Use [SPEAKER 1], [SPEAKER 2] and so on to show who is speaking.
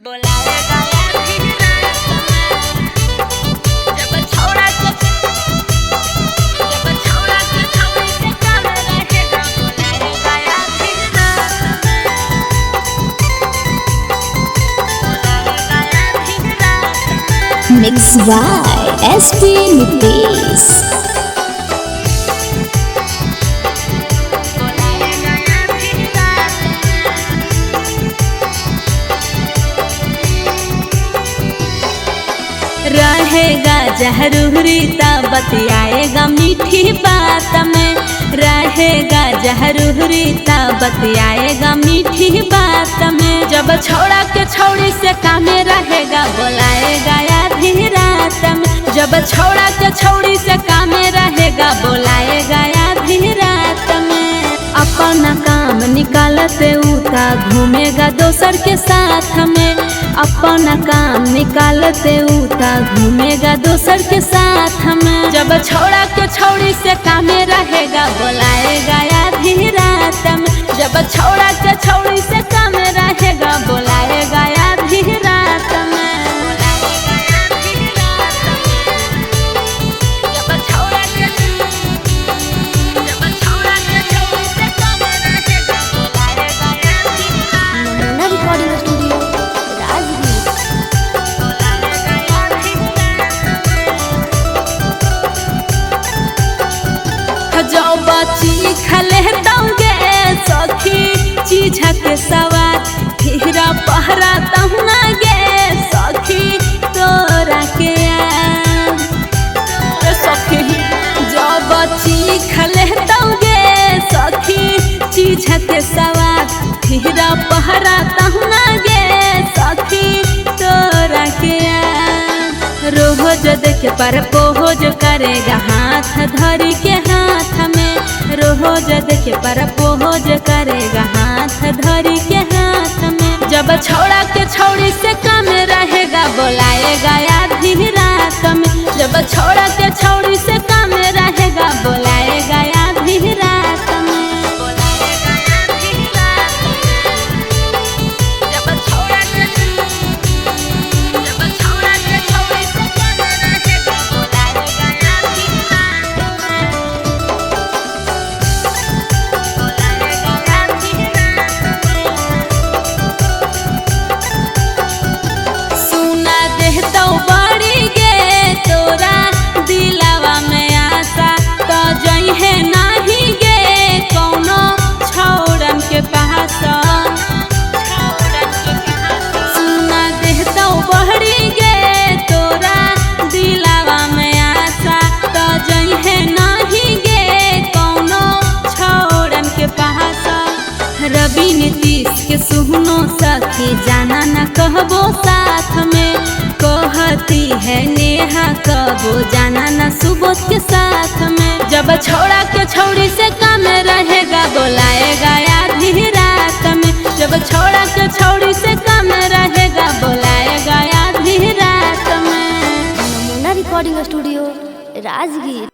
[SPEAKER 1] बोलाएगा यार फिर रात में जब छोड़ा के छौड़ी से काम रहेगा। बोलाएगा यार फिर रात में बोलाएगा यार फिर रात में।
[SPEAKER 2] Mixed by SP Nitish।
[SPEAKER 1] बोलाएगा यार फिर रात रहेगा जहरूरी ता बतियाएगा मीठी बात में। रहेगा जहरूरी ता बतियाएगा मीठी बात में। जब छोड़ा के छौड़ी से कामे रहेगा। बोलाएगा आधी रात में। जब छोड़ा के छौड़ी से कामे रहेगा। बोलाएगा आधी रात में। अपना काम निकालते उता घूमेगा दोसर के साथ में। अपना काम निकालते उता घूमेगा दोसर के साथ में। जब छोड़ा के छौड़ी से कामे रहेगा। बोलाएगा आधी रात में। जब छोड़ा के छौड़ी से कामे रहेगा। बोलाएगा आधी रात में।
[SPEAKER 2] नमूना रिकॉर्डिंग स्टूडियो राजगीर।
[SPEAKER 1] जो बची खले दोगे सखी चीज के सवार फिर पहरा तहुना गे सखी तोरा के सखी। जो बची खले दोगे सखी चीज के सवार फिर पहरा तहुना गे सखी तोरा के। रोज देख पर पोज करेगा हाथ धरी के हाथ में। रोज देख पर पोज करेगा हाथ धरी के हाथ में। जब छोड़ा के छौड़ी से कम रहेगा। बोलाएगा आधी रात में। जब छोड़ा के छौड़ी से कम रहेगा। बोलाएगा आधी रात में। रवि नीतीश के सुनो सखी जाना न कहबो साथ में। कहती है नेहा कबो जाना न सुबोध के साथ में। जब छोड़ा के छौड़ी से कम रहेगा। बोलाएगा आधी रात में। जब छोड़ा के छौड़ी से कम रहेगा। बोलाएगा आधी रात में।
[SPEAKER 2] नमूना रिकॉर्डिंग स्टूडियो राजगीर।